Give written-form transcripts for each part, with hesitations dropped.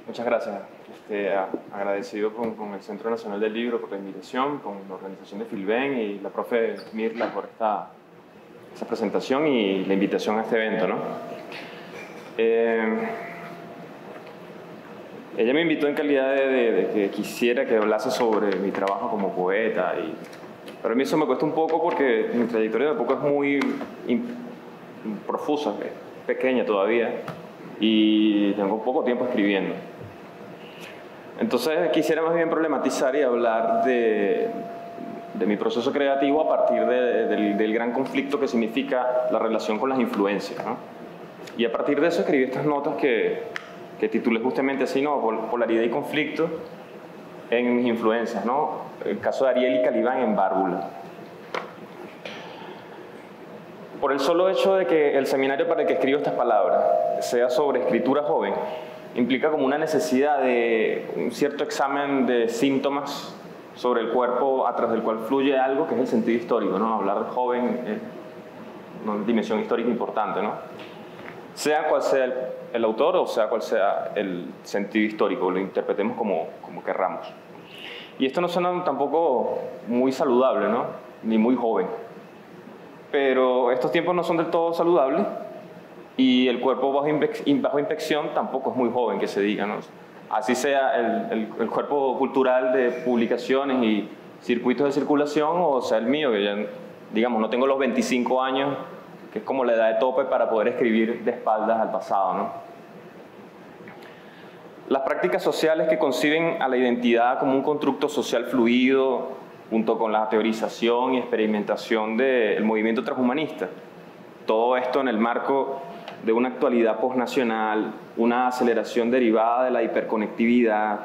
Muchas gracias. Agradecido con el Centro Nacional del Libro por la invitación, con la organización de Filben y la profe Mirla por esta presentación y la invitación a este evento, ¿no? Ella me invitó en calidad de que quisiera que hablase sobre mi trabajo como poeta, pero a mí eso me cuesta un poco porque mi trayectoria tampoco es muy profusa, es pequeña todavía y tengo poco tiempo escribiendo. Entonces quisiera más bien problematizar y hablar de mi proceso creativo a partir del gran conflicto que significa la relación con las influencias, ¿no? Y a partir de eso escribí estas notas que titulé justamente así, ¿no? Polaridad y conflicto en mis influencias, ¿no? El caso de Ariel y Calibán en Bárbula. Por el solo hecho de que el seminario para el que escribo estas palabras sea sobre escritura joven, implica como una necesidad de un cierto examen de síntomas sobre el cuerpo a través del cual fluye algo que es el sentido histórico, ¿no? Hablar de joven es una dimensión histórica importante, ¿no? Sea cual sea el autor o sea cual sea el sentido histórico, lo interpretemos como querramos. Y esto no suena tampoco muy saludable, ¿no? Ni muy joven. Pero estos tiempos no son del todo saludables y el cuerpo bajo inspección tampoco es muy joven, que se diga, ¿no? Así sea el cuerpo cultural de publicaciones y circuitos de circulación, o sea el mío, que ya, digamos, no tengo los 25 años, que es como la edad de tope para poder escribir de espaldas al pasado, ¿no? Las prácticas sociales que conciben a la identidad como un constructo social fluido, junto con la teorización y experimentación del movimiento transhumanista. Todo esto en el marco de una actualidad posnacional, una aceleración derivada de la hiperconectividad,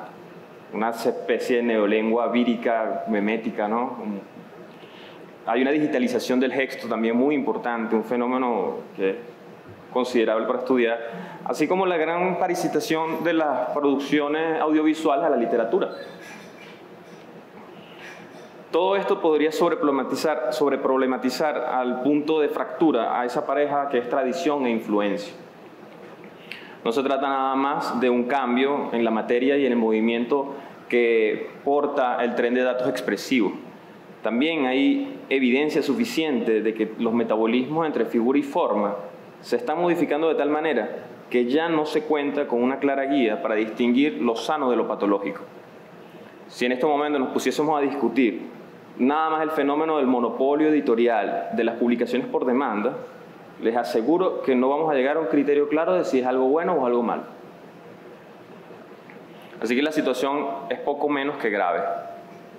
una especie de neolengua vírica, memética, ¿no? Hay una digitalización del texto también muy importante, un fenómeno que es considerable para estudiar, así como la gran parasitación de las producciones audiovisuales a la literatura. Todo esto podría sobreproblematizar al punto de fractura a esa pareja que es tradición e influencia. No se trata nada más de un cambio en la materia y en el movimiento que porta el tren de datos expresivos. También hay evidencia suficiente de que los metabolismos entre figura y forma se están modificando de tal manera que ya no se cuenta con una clara guía para distinguir lo sano de lo patológico. Si en este momento nos pusiésemos a discutir nada más el fenómeno del monopolio editorial de las publicaciones por demanda, les aseguro que no vamos a llegar a un criterio claro de si es algo bueno o algo malo. Así que la situación es poco menos que grave.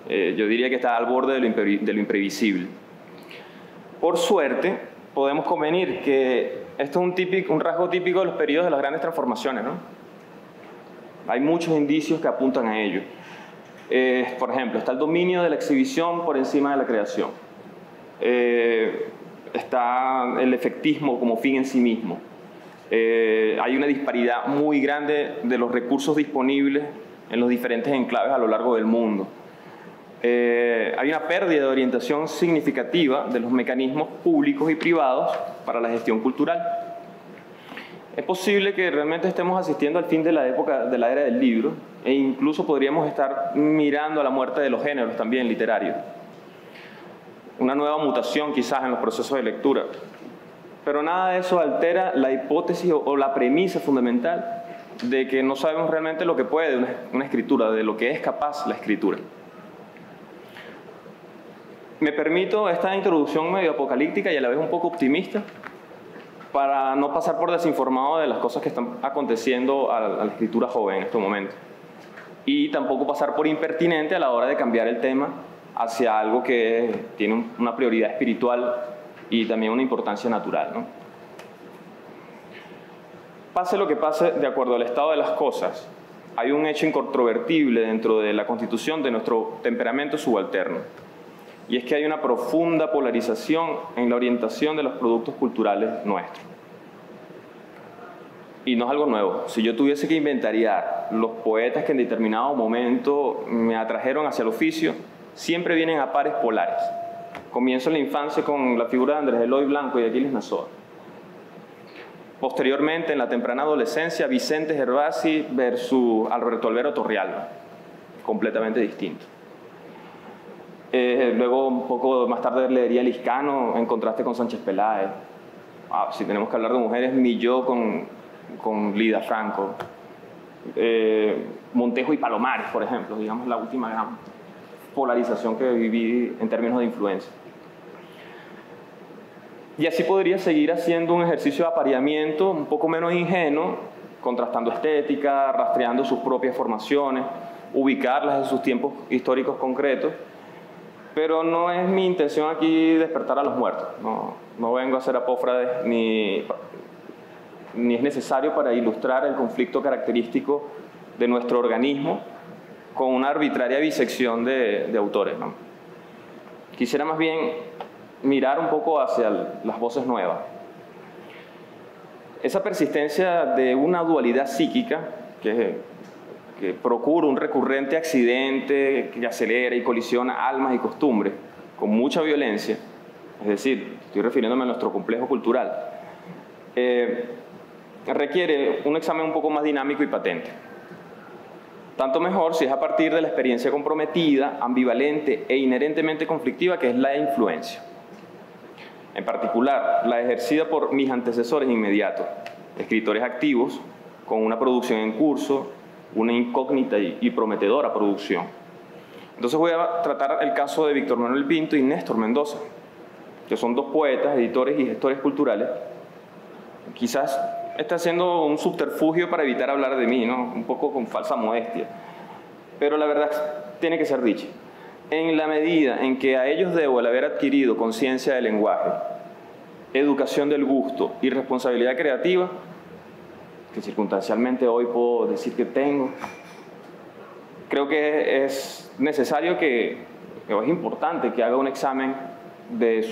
Yo diría que está al borde de lo imprevisible. Por suerte, podemos convenir que esto es un rasgo típico de los periodos de las grandes transformaciones, ¿no? Hay muchos indicios que apuntan a ello. Por ejemplo, está el dominio de la exhibición por encima de la creación. Está el efectismo como fin en sí mismo. Hay una disparidad muy grande de los recursos disponibles en los diferentes enclaves a lo largo del mundo. Hay una pérdida de orientación significativa de los mecanismos públicos y privados para la gestión cultural. Es posible que realmente estemos asistiendo al fin de la época de la era del libro e incluso podríamos estar mirando a la muerte de los géneros también literarios. Una nueva mutación quizás en los procesos de lectura. Pero nada de eso altera la hipótesis o la premisa fundamental de que no sabemos realmente lo que puede una escritura, de lo que es capaz la escritura. Me permito esta introducción medio apocalíptica y a la vez un poco optimista, para no pasar por desinformado de las cosas que están aconteciendo a la escritura joven en este momento. Y tampoco pasar por impertinente a la hora de cambiar el tema hacia algo que tiene una prioridad espiritual y también una importancia natural, ¿no? Pase lo que pase, de acuerdo al estado de las cosas, hay un hecho incontrovertible dentro de la constitución de nuestro temperamento subalterno. Y es que hay una profunda polarización en la orientación de los productos culturales nuestros. Y no es algo nuevo. Si yo tuviese que inventariar los poetas que en determinado momento me atrajeron hacia el oficio, siempre vienen a pares polares. Comienzo en la infancia con la figura de Andrés Eloy Blanco y Aquiles Nazoa. Posteriormente, en la temprana adolescencia, Vicente Gervasi versus Alberto Alvero Torrealba, completamente distinto. Luego, un poco más tarde, leería Liscano en contraste con Sánchez Peláez. Si tenemos que hablar de mujeres, Milló con Lida Franco. Montejo y Palomares, por ejemplo, digamos la última gran polarización que viví en términos de influencia. Y así podría seguir haciendo un ejercicio de apareamiento un poco menos ingenuo, contrastando estética, rastreando sus propias formaciones, ubicarlas en sus tiempos históricos concretos, pero no es mi intención aquí despertar a los muertos. No vengo a hacer apófrades ni es necesario para ilustrar el conflicto característico de nuestro organismo con una arbitraria bisección de autores, ¿no? Quisiera más bien mirar un poco hacia las voces nuevas. Esa persistencia de una dualidad psíquica que procura un recurrente accidente que acelera y colisiona almas y costumbres con mucha violencia, es decir, estoy refiriéndome a nuestro complejo cultural, requiere un examen un poco más dinámico y patente. Tanto mejor si es a partir de la experiencia comprometida, ambivalente e inherentemente conflictiva que es la influencia. En particular, la ejercida por mis antecesores inmediatos, escritores activos, con una producción en curso, una incógnita y prometedora producción. Entonces voy a tratar el caso de Víctor Manuel Pinto y Néstor Mendoza, que son dos poetas, editores y gestores culturales. Quizás está haciendo un subterfugio para evitar hablar de mí, ¿no? Un poco con falsa modestia, pero la verdad tiene que ser dicha. En la medida en que a ellos debo el haber adquirido conciencia del lenguaje, educación del gusto y responsabilidad creativa, que circunstancialmente hoy puedo decir que tengo, creo que es necesario es importante que haga un examen del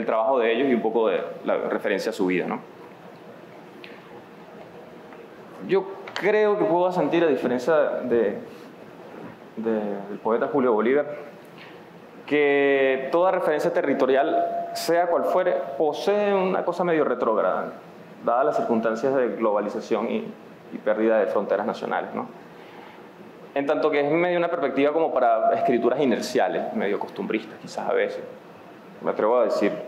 trabajo de ellos y un poco de la referencia a su vida, ¿no? Yo creo que puedo sentir, a diferencia del poeta Julio Bolívar, que toda referencia territorial, sea cual fuere, posee una cosa medio retrógrada, dadas las circunstancias de globalización y pérdida de fronteras nacionales, ¿no? En tanto que es medio una perspectiva como para escrituras inerciales, medio costumbristas quizás a veces, me atrevo a decirlo.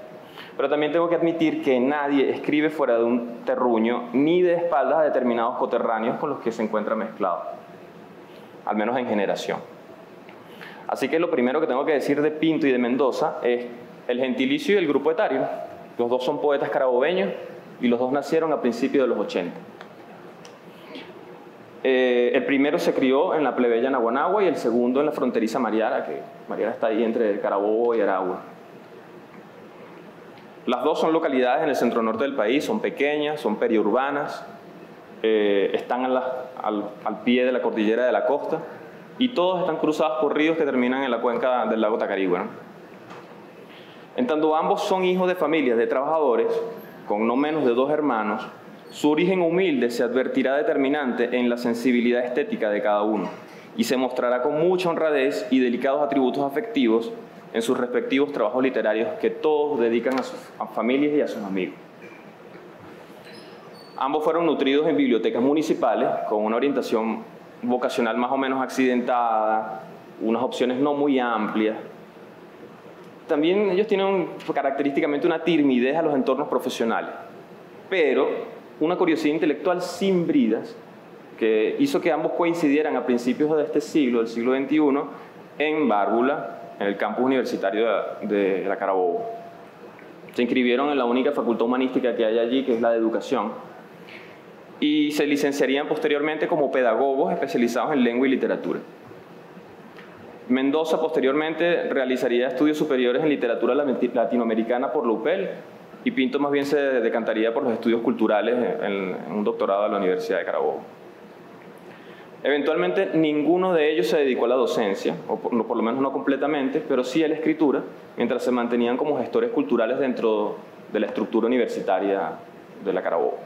Pero también tengo que admitir que nadie escribe fuera de un terruño ni de espaldas a determinados coterráneos con los que se encuentra mezclado, al menos en generación. Así que lo primero que tengo que decir de Pinto y de Mendoza es el gentilicio y el grupo etario. Los dos son poetas carabobeños y los dos nacieron a principios de los 80. El primero se crió en la plebeya Naguanagua y el segundo en la fronteriza Mariara, que Mariara está ahí entre Carabobo y Aragua. Las dos son localidades en el centro norte del país, son pequeñas, son periurbanas, están al pie de la cordillera de la costa y todos están cruzados por ríos que terminan en la cuenca del lago Tacarigua, ¿no? En tanto ambos son hijos de familias de trabajadores, con no menos de 2 hermanos, su origen humilde se advertirá determinante en la sensibilidad estética de cada uno y se mostrará con mucha honradez y delicados atributos afectivos en sus respectivos trabajos literarios que todos dedican a sus familias y a sus amigos. Ambos fueron nutridos en bibliotecas municipales con una orientación vocacional más o menos accidentada, unas opciones no muy amplias. También ellos tienen característicamente una timidez a los entornos profesionales, pero una curiosidad intelectual sin bridas que hizo que ambos coincidieran a principios de este siglo, del siglo XXI, en Bárbula, en el campus universitario de la Carabobo. Se inscribieron en la única facultad humanística que hay allí, que es la de educación, y se licenciarían posteriormente como pedagogos especializados en lengua y literatura. Mendoza posteriormente realizaría estudios superiores en literatura latinoamericana por la UPEL y Pinto más bien se decantaría por los estudios culturales en un doctorado de la Universidad de Carabobo. Eventualmente ninguno de ellos se dedicó a la docencia, o por lo menos no completamente, pero sí a la escritura, mientras se mantenían como gestores culturales dentro de la estructura universitaria de la Carabobo.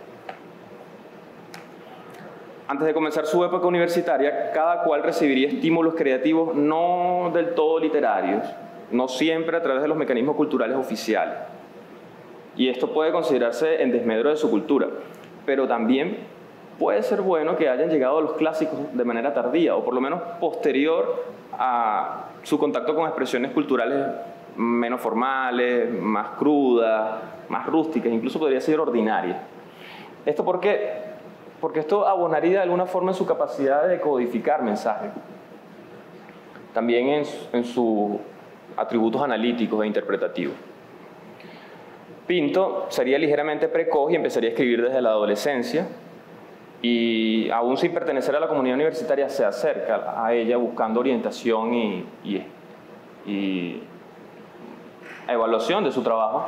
Antes de comenzar su época universitaria, cada cual recibiría estímulos creativos no del todo literarios, no siempre a través de los mecanismos culturales oficiales. Y esto puede considerarse en desmedro de su cultura. pero también puede ser bueno que hayan llegado a los clásicos de manera tardía, o por lo menos posterior a su contacto con expresiones culturales menos formales, más crudas, más rústicas, incluso podría ser ordinarias. ¿Esto por qué? Porque esto abonaría de alguna forma en su capacidad de codificar mensajes, también en sus atributos analíticos e interpretativos. Pinto sería ligeramente precoz y empezaría a escribir desde la adolescencia, y aún sin pertenecer a la comunidad universitaria se acerca a ella buscando orientación y evaluación de su trabajo,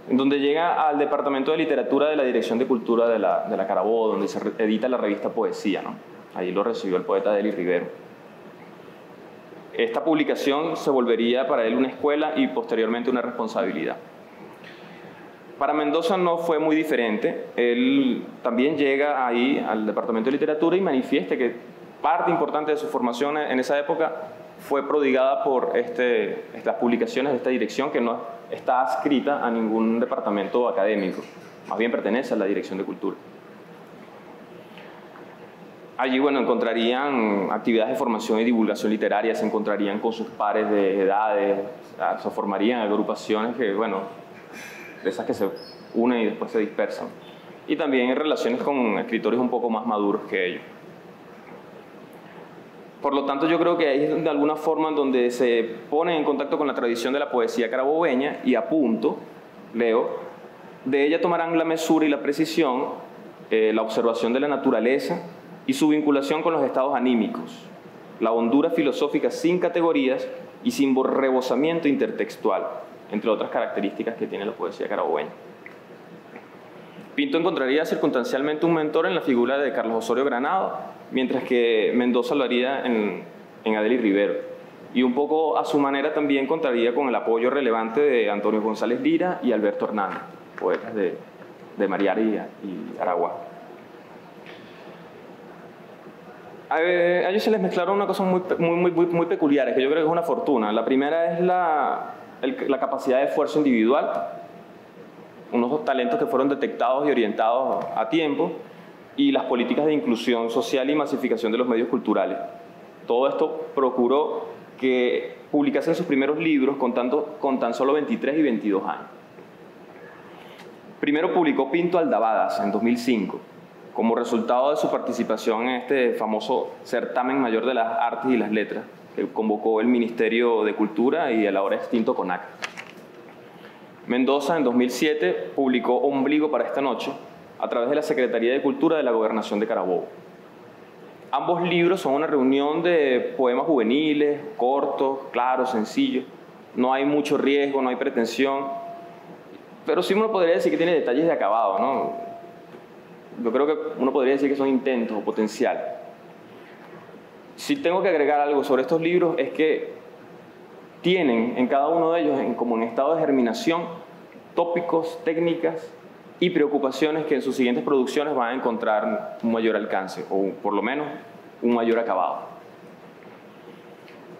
en donde llega al Departamento de Literatura de la Dirección de Cultura de la Carabobo, donde se edita la revista Poesía, ¿no? Allí lo recibió el poeta Deli Rivero. Esta publicación se volvería para él una escuela y posteriormente una responsabilidad. Para Mendoza no fue muy diferente. Él también llega ahí al Departamento de Literatura y manifiesta que parte importante de su formación en esa época fue prodigada por estas publicaciones de esta dirección, que no está adscrita a ningún departamento académico, más bien pertenece a la Dirección de Cultura. Allí, bueno, encontrarían actividades de formación y divulgación literaria, se encontrarían con sus pares de edades, se formarían agrupaciones que, bueno, de esas que se unen y después se dispersan. Y también en relaciones con escritores un poco más maduros que ellos. Por lo tanto, yo creo que ahí es de alguna forma en donde se pone en contacto con la tradición de la poesía carabobeña y a punto, leo, de ella tomarán la mesura y la precisión, la observación de la naturaleza y su vinculación con los estados anímicos, la hondura filosófica sin categorías y sin rebosamiento intertextual, entre otras características que tiene la poesía carabobeña. Pinto encontraría circunstancialmente un mentor en la figura de Carlos Osorio Granado, mientras que Mendoza lo haría en Adely Rivero. Y un poco a su manera también contaría con el apoyo relevante de Antonio González Lira y Alberto Hernández, poetas de Mariari y Aragua. A ellos se les mezclaron una cosa muy peculiares, que yo creo que es una fortuna. La primera es la capacidad de esfuerzo individual, unos talentos que fueron detectados y orientados a tiempo, y las políticas de inclusión social y masificación de los medios culturales. Todo esto procuró que publicasen sus primeros libros con tan solo 23 y 22 años. Primero publicó Pinto Aldabadas en 2005, como resultado de su participación en este famoso certamen mayor de las artes y las letras, que convocó el Ministerio de Cultura y el ahora extinto CONAC. Mendoza, en 2007, publicó Ombligo para esta noche, a través de la Secretaría de Cultura de la Gobernación de Carabobo. Ambos libros son una reunión de poemas juveniles, cortos, claros, sencillos. No hay mucho riesgo, no hay pretensión, pero sí uno podría decir que tiene detalles de acabado, ¿no? Yo creo que uno podría decir que son intentos o potencial. Si tengo que agregar algo sobre estos libros es que tienen en cada uno de ellos, como en estado de germinación, tópicos, técnicas y preocupaciones que en sus siguientes producciones van a encontrar un mayor alcance, o por lo menos un mayor acabado.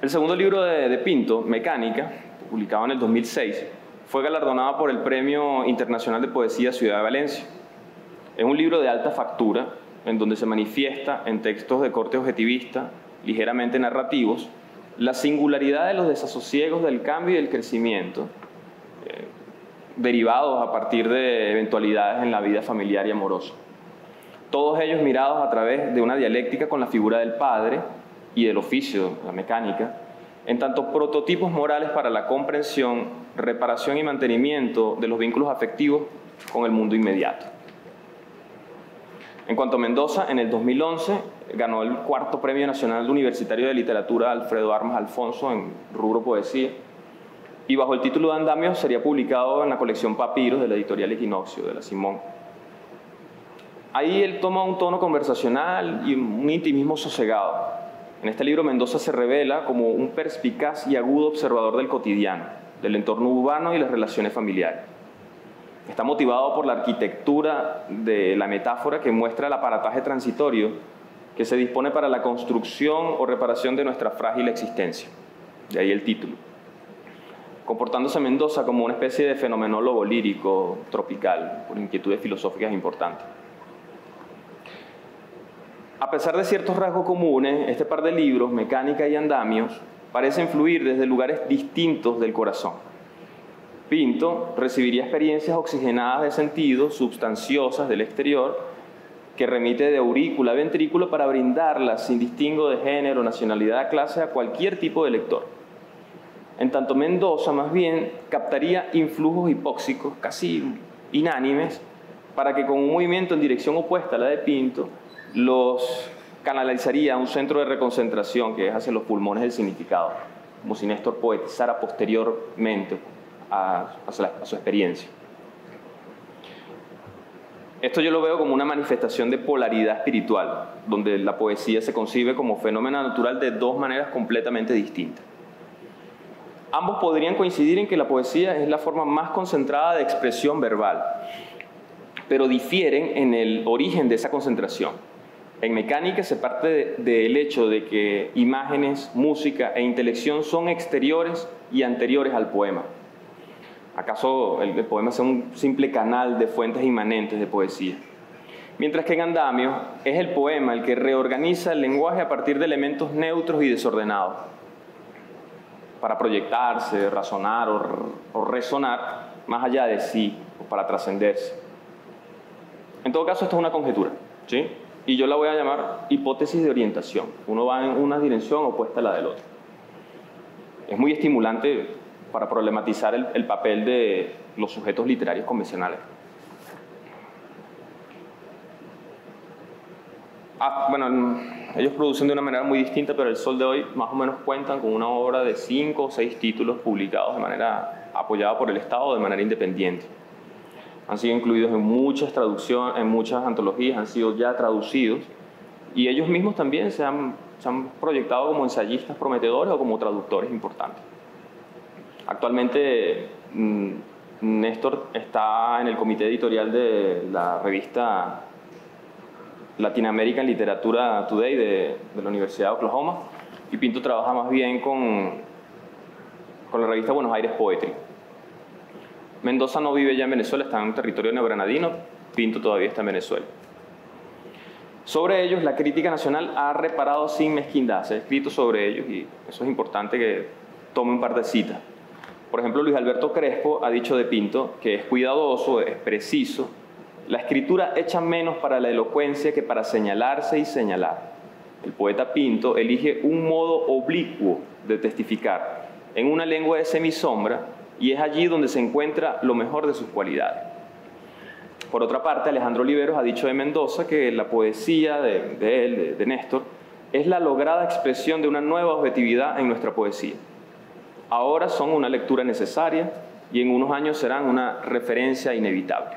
El segundo libro de Pinto, Mecánica, publicado en el 2006, fue galardonado por el Premio Internacional de Poesía Ciudad de Valencia. Es un libro de alta factura, en donde se manifiesta en textos de corte objetivista, ligeramente narrativos, la singularidad de los desasosiegos del cambio y del crecimiento, derivados a partir de eventualidades en la vida familiar y amorosa. Todos ellos mirados a través de una dialéctica con la figura del padre y del oficio, la mecánica, en tanto prototipos morales para la comprensión, reparación y mantenimiento de los vínculos afectivos con el mundo inmediato. En cuanto a Mendoza, en el 2011 ganó el 4º Premio Nacional Universitario de Literatura Alfredo Armas Alfonso en rubro poesía, y bajo el título de Andamios sería publicado en la colección Papiros de la editorial Equinoccio, de la Simón. Ahí él toma un tono conversacional y un intimismo sosegado. En este libro Mendoza se revela como un perspicaz y agudo observador del cotidiano, del entorno urbano y las relaciones familiares. Está motivado por la arquitectura de la metáfora que muestra el aparataje transitorio que se dispone para la construcción o reparación de nuestra frágil existencia. De ahí el título. Comportándose Mendoza como una especie de fenomenólogo lírico tropical, por inquietudes filosóficas importantes. A pesar de ciertos rasgos comunes, este par de libros, Mecánica y Andamios, parecen fluir desde lugares distintos del corazón. Pinto recibiría experiencias oxigenadas de sentido, substanciosas del exterior, que remite de aurícula a ventrículo para brindarlas sin distingo de género, nacionalidad, clase, a cualquier tipo de lector. En tanto Mendoza, más bien, captaría influjos hipóxicos, casi inánimes, para que con un movimiento en dirección opuesta a la de Pinto, los canalizaría a un centro de reconcentración que es hacia los pulmones del significado, como si Néstor poetizara posteriormente a su experiencia. Esto yo lo veo como una manifestación de polaridad espiritual, donde la poesía se concibe como fenómeno natural de dos maneras completamente distintas. Ambos podrían coincidir en que la poesía es la forma más concentrada de expresión verbal, pero difieren en el origen de esa concentración. En Mecánica se parte del hecho de que imágenes, música e intelección son exteriores y anteriores al poema. ¿Acaso el poema sea un simple canal de fuentes inmanentes de poesía? Mientras que en Andamios es el poema el que reorganiza el lenguaje a partir de elementos neutros y desordenados, para proyectarse, razonar o resonar más allá de sí, o para trascenderse. En todo caso, esto es una conjetura, ¿sí? Y yo la voy a llamar hipótesis de orientación. Uno va en una dirección opuesta a la del otro. Es muy estimulante para problematizar el papel de los sujetos literarios convencionales. Bueno, ellos producen de una manera muy distinta, pero El Sol de hoy más o menos cuentan con una obra de 5 o 6 títulos publicados de manera apoyada por el Estado o de manera independiente. Han sido incluidos en muchas traducciones, en muchas antologías, han sido ya traducidos, y ellos mismos también se han proyectado como ensayistas prometedores o como traductores importantes. Actualmente Néstor está en el comité editorial de la revista Latin American Literatura Today de la Universidad de Oklahoma, y Pinto trabaja más bien con la revista Buenos Aires Poetry. Mendoza no vive ya en Venezuela, está en un territorio neogranadino. Pinto todavía está en Venezuela. Sobre ellos, la crítica nacional ha reparado sin mezquindad, se ha escrito sobre ellos, y eso es importante que tome un par de citas. Por ejemplo, Luis Alberto Crespo ha dicho de Pinto que es cuidadoso, es preciso. La escritura echa menos para la elocuencia que para señalarse y señalar. El poeta Pinto elige un modo oblicuo de testificar, en una lengua de semisombra, y es allí donde se encuentra lo mejor de sus cualidades. Por otra parte, Alejandro Oliveros ha dicho de Mendoza que la poesía de Néstor es la lograda expresión de una nueva objetividad en nuestra poesía. Ahora son una lectura necesaria y en unos años serán una referencia inevitable.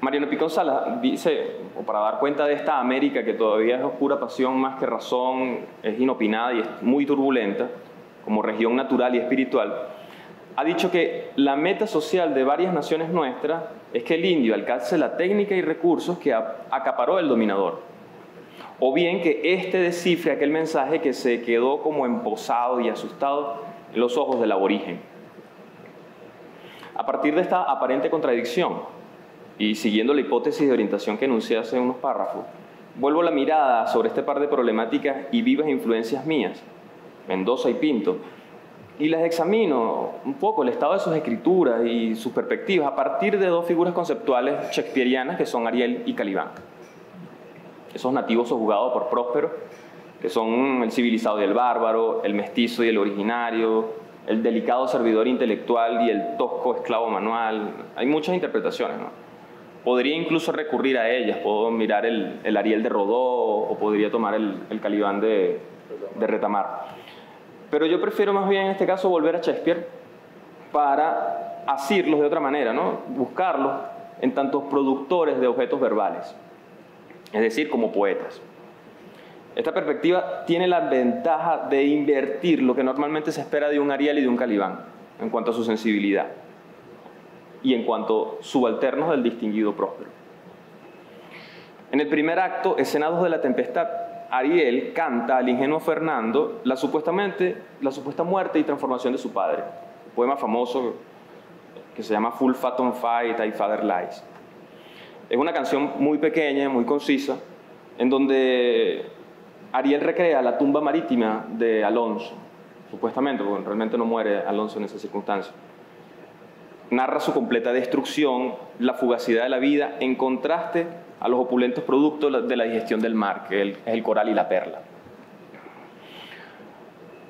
Mariano Picón Salas dice, o para dar cuenta de esta América que todavía es oscura pasión más que razón, es inopinada y es muy turbulenta, como región natural y espiritual, ha dicho que la meta social de varias naciones nuestras es que el indio alcance la técnica y recursos que acaparó el dominador, o bien que éste descifre aquel mensaje que se quedó como emposado y asustado en los ojos del aborigen. A partir de esta aparente contradicción, y siguiendo la hipótesis de orientación que enuncié hace unos párrafos, vuelvo la mirada sobre este par de problemáticas y vivas influencias mías, Mendoza y Pinto, y las examino un poco el estado de sus escrituras y sus perspectivas a partir de dos figuras conceptuales shakespearianas que son Ariel y Calibán. Esos nativos sojuzgados por Próspero, que son el civilizado y el bárbaro, el mestizo y el originario, el delicado servidor intelectual y el tosco esclavo manual. Hay muchas interpretaciones, ¿no? Podría incluso recurrir a ellas, puedo mirar el Ariel de Rodó o podría tomar el Calibán de Retamar. Pero yo prefiero más bien en este caso volver a Shakespeare para asirlos de otra manera, ¿no? Buscarlos en tantos productores de objetos verbales, es decir, como poetas. Esta perspectiva tiene la ventaja de invertir lo que normalmente se espera de un Ariel y de un Calibán en cuanto a su sensibilidad y en cuanto subalternos del distinguido Próspero. En el primer acto, Escenados de la Tempestad, Ariel canta al ingenuo Fernando la supuesta muerte y transformación de su padre. Un poema famoso que se llama Full Fat on Fight, I Father Lies. Es una canción muy pequeña, muy concisa, en donde Ariel recrea la tumba marítima de Alonso, supuestamente, porque realmente no muere Alonso en esa circunstancia. Narra su completa destrucción, la fugacidad de la vida, en contraste a los opulentos productos de la digestión del mar, que es el coral y la perla.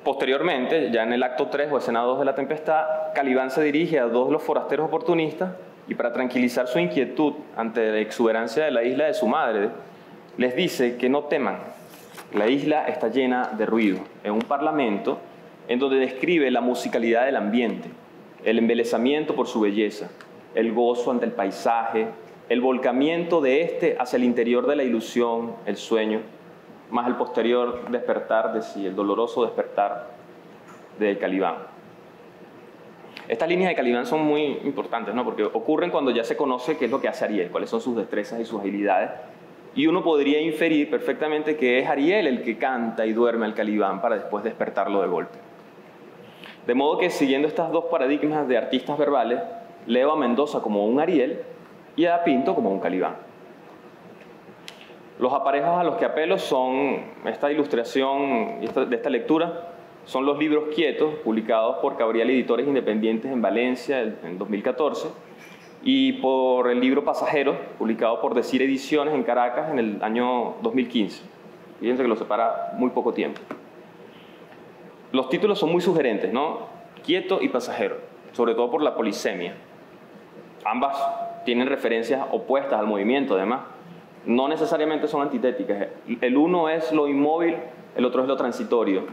Posteriormente, ya en el acto 3 o escena 2 de La Tempestad, Calibán se dirige a dos de los forasteros oportunistas y, para tranquilizar su inquietud ante la exuberancia de la isla de su madre, les dice que no teman. La isla está llena de ruido, en un parlamento en donde describe la musicalidad del ambiente, el embelesamiento por su belleza, el gozo ante el paisaje, el volcamiento de este hacia el interior de la ilusión, el sueño, más el posterior despertar de sí, el doloroso despertar de Calibán. Estas líneas de Calibán son muy importantes, ¿no? Porque ocurren cuando ya se conoce qué es lo que hace Ariel, cuáles son sus destrezas y sus habilidades, y uno podría inferir perfectamente que es Ariel el que canta y duerme al Calibán para después despertarlo de golpe. De modo que, siguiendo estas dos paradigmas de artistas verbales, leo a Mendoza como un Ariel y a Pinto como un Calibán. Los aparejos a los que apelo son esta ilustración de esta lectura, son los libros Quietos, publicados por Cabriel Editores Independientes en Valencia en 2014, y por el libro Pasajeros, publicado por Decir Ediciones en Caracas en el año 2015. Fíjense que lo separa muy poco tiempo. Los títulos son muy sugerentes, ¿no? Quieto y Pasajero, sobre todo por la polisemia. Ambas tienen referencias opuestas al movimiento, además. No necesariamente son antitéticas. El uno es lo inmóvil, el otro es lo transitorio.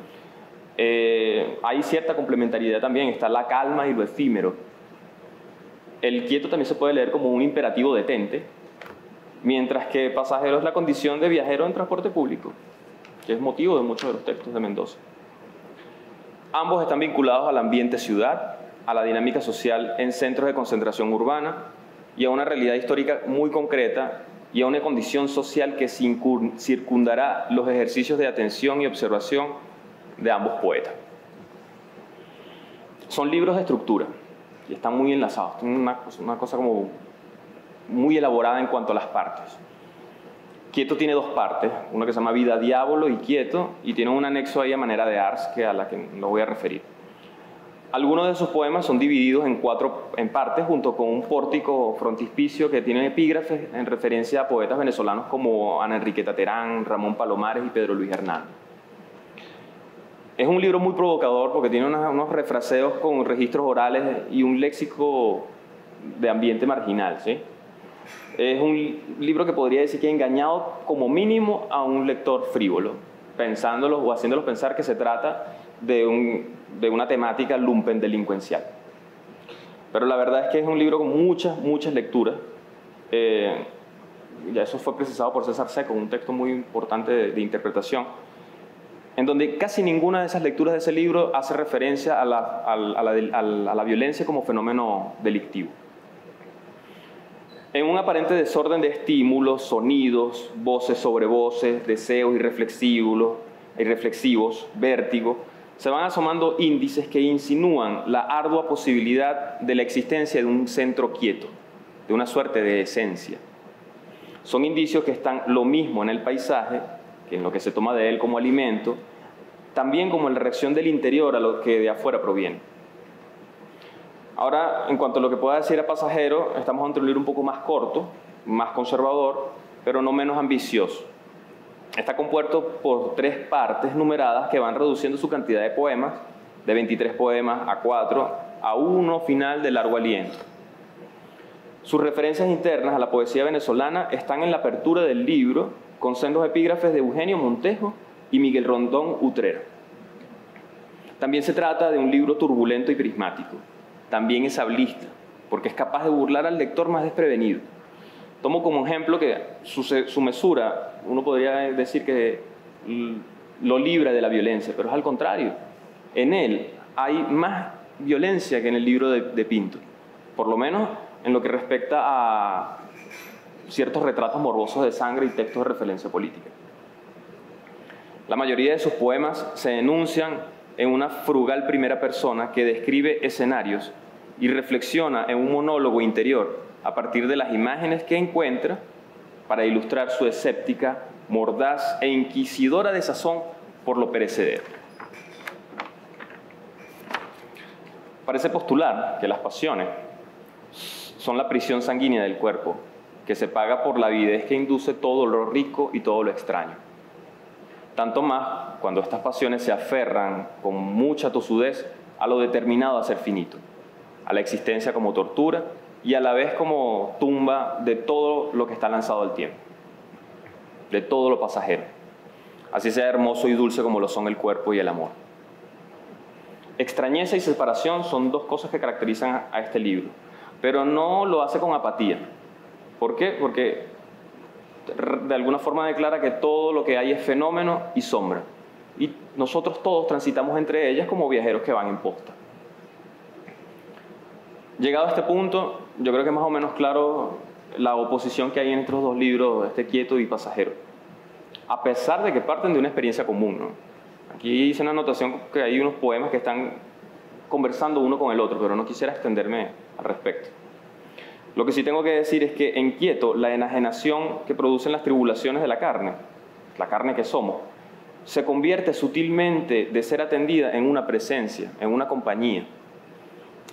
Hay cierta complementariedad también, está la calma y lo efímero. El quieto también se puede leer como un imperativo detente, mientras que pasajero es la condición de viajero en transporte público, que es motivo de muchos de los textos de Mendoza. Ambos están vinculados al ambiente ciudad, a la dinámica social en centros de concentración urbana y a una realidad histórica muy concreta y a una condición social que circundará los ejercicios de atención y observación de ambos poetas. Son libros de estructura y están muy enlazados, tienen una cosa como muy elaborada en cuanto a las partes. Quieto tiene dos partes, una que se llama Vida, Diablo y Quieto, y tiene un anexo ahí a manera de ars, a la que no voy a referir. Algunos de sus poemas son divididos en partes, junto con un pórtico frontispicio que tiene epígrafes en referencia a poetas venezolanos como Ana Enriqueta Terán, Ramón Palomares y Pedro Luis Hernández. Es un libro muy provocador porque tiene unos refraseos con registros orales y un léxico de ambiente marginal, ¿sí? Es un libro que podría decir que ha engañado como mínimo a un lector frívolo, pensándolo o haciéndolo pensar que se trata de una temática lumpen delincuencial. Pero la verdad es que es un libro con muchas lecturas. Ya eso fue precisado por César Seco, un texto muy importante de interpretación, en donde casi ninguna de esas lecturas de ese libro hace referencia a la violencia como fenómeno delictivo. En un aparente desorden de estímulos, sonidos, voces sobre voces, deseos irreflexivos, vértigo, se van asomando índices que insinúan la ardua posibilidad de la existencia de un centro quieto, de una suerte de esencia. Son indicios que están lo mismo en el paisaje, que en lo que se toma de él como alimento, también como en la reacción del interior a lo que de afuera proviene. Ahora, en cuanto a lo que pueda decir a Pasajero, estamos ante un libro un poco más corto, más conservador, pero no menos ambicioso. Está compuesto por 3 partes numeradas que van reduciendo su cantidad de poemas, de 23 poemas a 4, a uno final de largo aliento. Sus referencias internas a la poesía venezolana están en la apertura del libro, con sendos epígrafes de Eugenio Montejo y Miguel Rondón Utrera. También se trata de un libro turbulento y prismático. También es hablista, porque es capaz de burlar al lector más desprevenido. Tomo como ejemplo que su mesura, uno podría decir que lo libra de la violencia, pero es al contrario. En él hay más violencia que en el libro de Pinto, por lo menos en lo que respecta a ciertos retratos morbosos de sangre y textos de referencia política. La mayoría de sus poemas se enuncian en una frugal primera persona que describe escenarios y reflexiona en un monólogo interior a partir de las imágenes que encuentra para ilustrar su escéptica, mordaz e inquisidora desazón por lo perecedero. Parece postular que las pasiones son la prisión sanguínea del cuerpo, que se paga por la avidez que induce todo lo rico y todo lo extraño. Tanto más cuando estas pasiones se aferran con mucha tosudez a lo determinado a ser finito, a la existencia como tortura y a la vez como tumba de todo lo que está lanzado al tiempo, de todo lo pasajero, así sea hermoso y dulce como lo son el cuerpo y el amor. Extrañeza y separación son dos cosas que caracterizan a este libro, pero no lo hace con apatía. ¿Por qué? Porque de alguna forma declara que todo lo que hay es fenómeno y sombra, y nosotros todos transitamos entre ellas como viajeros que van en posta. Llegado a este punto, yo creo que es más o menos claro la oposición que hay entre estos dos libros, este Quieto y Pasajero, a pesar de que parten de una experiencia común, ¿no? Aquí hice una anotación que hay unos poemas que están conversando uno con el otro, pero no quisiera extenderme al respecto. Lo que sí tengo que decir es que en Quieto, la enajenación que producen las tribulaciones de la carne que somos, se convierte sutilmente de ser atendida en una presencia, en una compañía.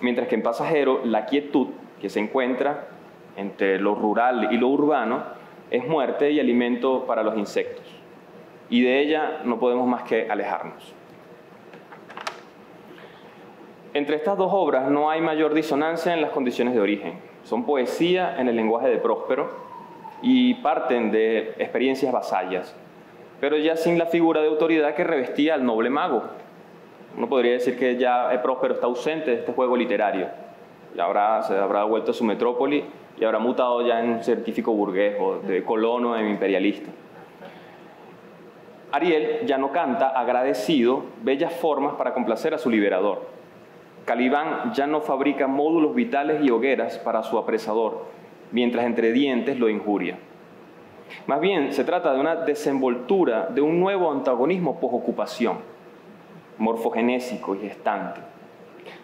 Mientras que en Pasajero, la quietud que se encuentra entre lo rural y lo urbano es muerte y alimento para los insectos. Y de ella no podemos más que alejarnos. Entre estas dos obras no hay mayor disonancia en las condiciones de origen. Son poesía en el lenguaje de Próspero y parten de experiencias vasallas, pero ya sin la figura de autoridad que revestía al noble mago. Uno podría decir que ya Próspero está ausente de este juego literario. Ya se habrá vuelto a su metrópoli y habrá mutado ya en un científico burgués o de colono en imperialista. Ariel ya no canta agradecido bellas formas para complacer a su liberador. Calibán ya no fabrica módulos vitales y hogueras para su apresador, mientras entre dientes lo injuria. Más bien, se trata de una desenvoltura de un nuevo antagonismo posocupación, morfogenésico y gestante,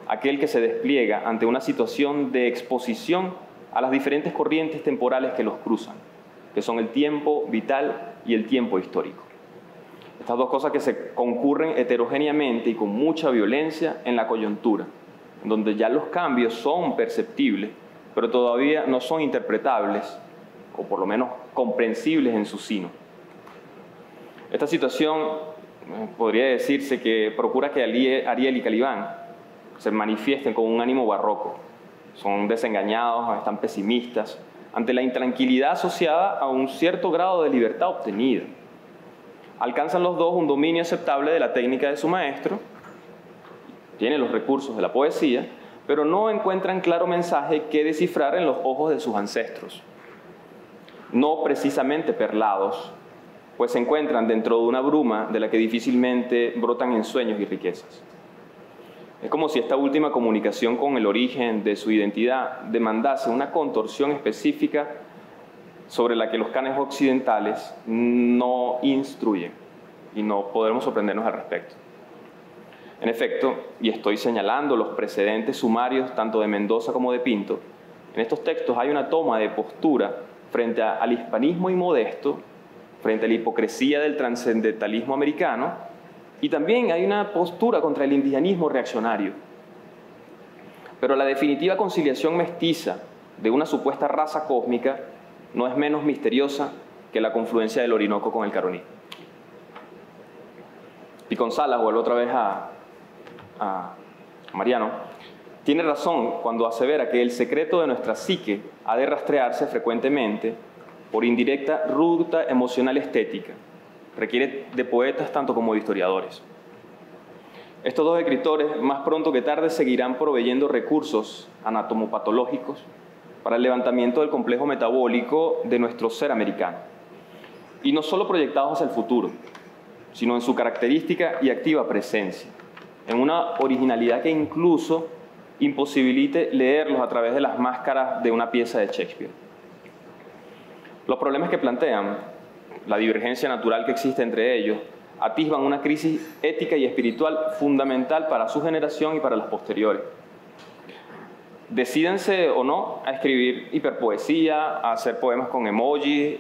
aquel que se despliega ante una situación de exposición a las diferentes corrientes temporales que los cruzan, que son el tiempo vital y el tiempo histórico. Estas dos cosas que se concurren heterogéneamente y con mucha violencia en la coyuntura, donde ya los cambios son perceptibles, pero todavía no son interpretables, o por lo menos comprensibles en su sino. Esta situación podría decirse que procura que Ariel y Calibán se manifiesten con un ánimo barroco. Son desengañados, están pesimistas, ante la intranquilidad asociada a un cierto grado de libertad obtenida. Alcanzan los dos un dominio aceptable de la técnica de su maestro, tienen los recursos de la poesía, pero no encuentran claro mensaje que descifrar en los ojos de sus ancestros. No precisamente perlados, pues se encuentran dentro de una bruma de la que difícilmente brotan ensueños y riquezas. Es como si esta última comunicación con el origen de su identidad demandase una contorsión específica sobre la que los cánones occidentales no instruyen y no podremos sorprendernos al respecto. En efecto, y estoy señalando los precedentes sumarios tanto de Mendoza como de Pinto, en estos textos hay una toma de postura frente al hispanismo inmodesto, frente a la hipocresía del trascendentalismo americano, y también hay una postura contra el indianismo reaccionario. Pero la definitiva conciliación mestiza de una supuesta raza cósmica no es menos misteriosa que la confluencia del Orinoco con el Caroní. Picón Salas, vuelvo otra vez a Mariano, tiene razón cuando asevera que el secreto de nuestra psique ha de rastrearse frecuentemente por indirecta ruta emocional estética. Requiere de poetas tanto como de historiadores. Estos dos escritores, más pronto que tarde, seguirán proveyendo recursos anatomopatológicos para el levantamiento del complejo metabólico de nuestro ser americano. Y no solo proyectados hacia el futuro, sino en su característica y activa presencia, en una originalidad que incluso imposibilite leerlos a través de las máscaras de una pieza de Shakespeare. Los problemas que plantean, la divergencia natural que existe entre ellos, atisban una crisis ética y espiritual fundamental para su generación y para las posteriores. Decídense o no a escribir hiperpoesía, a hacer poemas con emojis,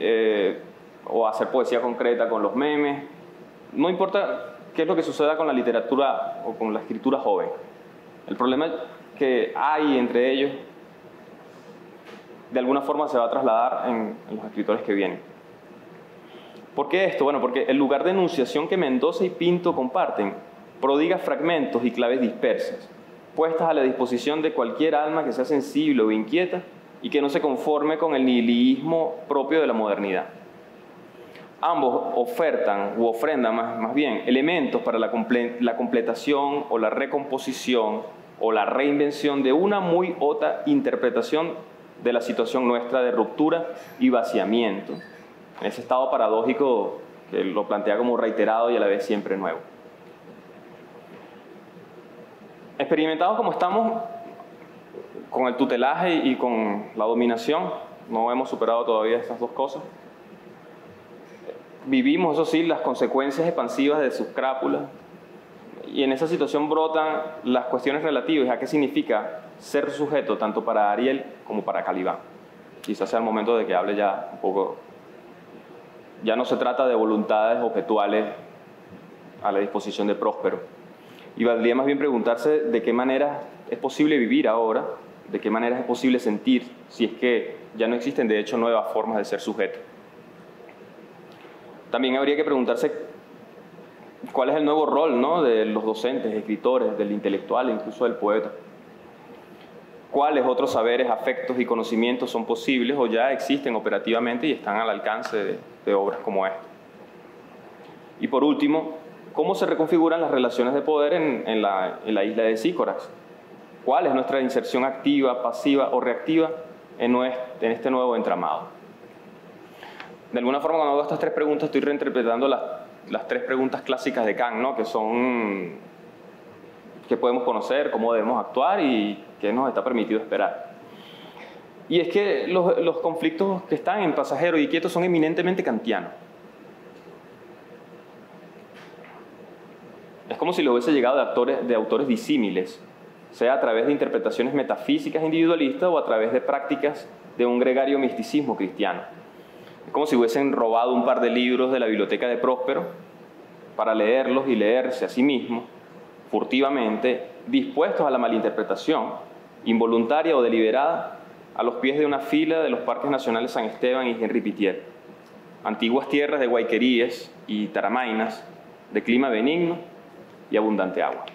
o a hacer poesía concreta con los memes. No importa qué es lo que suceda con la literatura o con la escritura joven. El problema que hay entre ellos, de alguna forma se va a trasladar en los escritores que vienen. ¿Por qué esto? Bueno, porque el lugar de enunciación que Mendoza y Pinto comparten prodiga fragmentos y claves dispersas, puestas a la disposición de cualquier alma que sea sensible o inquieta y que no se conforme con el nihilismo propio de la modernidad. Ambos ofertan u ofrendan más bien elementos para la completación o la recomposición o la reinvención de una muy otra interpretación de la situación nuestra de ruptura y vaciamiento, en ese estado paradójico que lo plantea como reiterado y a la vez siempre nuevo. Experimentados como estamos con el tutelaje y con la dominación, no hemos superado todavía estas dos cosas. Vivimos, eso sí, las consecuencias expansivas de sus crápulas, y en esa situación brotan las cuestiones relativas a qué significa ser sujeto tanto para Ariel como para Calibán. Quizás sea el momento de que hable ya un poco. Ya no se trata de voluntades objetuales a la disposición de Próspero. Y valdría más bien preguntarse de qué manera es posible vivir ahora, de qué manera es posible sentir, si es que ya no existen de hecho nuevas formas de ser sujeto. También habría que preguntarse cuál es el nuevo rol, ¿no?, de los docentes, escritores, del intelectual e incluso del poeta. ¿Cuáles otros saberes, afectos y conocimientos son posibles o ya existen operativamente y están al alcance de obras como esta? Y por último, ¿cómo se reconfiguran las relaciones de poder en la isla de Sícorax? ¿Cuál es nuestra inserción activa, pasiva o reactiva en este nuevo entramado? De alguna forma, cuando hago estas tres preguntas, estoy reinterpretando las tres preguntas clásicas de Kant, ¿no?, que son qué podemos conocer, cómo debemos actuar y qué nos está permitido esperar. Y es que los conflictos que están en Pasajero y Quieto son eminentemente kantianos. Es como si lo hubiese llegado de autores disímiles, sea a través de interpretaciones metafísicas individualistas o a través de prácticas de un gregario misticismo cristiano. Es como si hubiesen robado un par de libros de la biblioteca de Próspero para leerlos y leerse a sí mismos, furtivamente, dispuestos a la malinterpretación, involuntaria o deliberada, a los pies de una fila de los parques nacionales San Esteban y Henri Pittier, antiguas tierras de guayqueríes y taramainas, de clima benigno y abundante agua.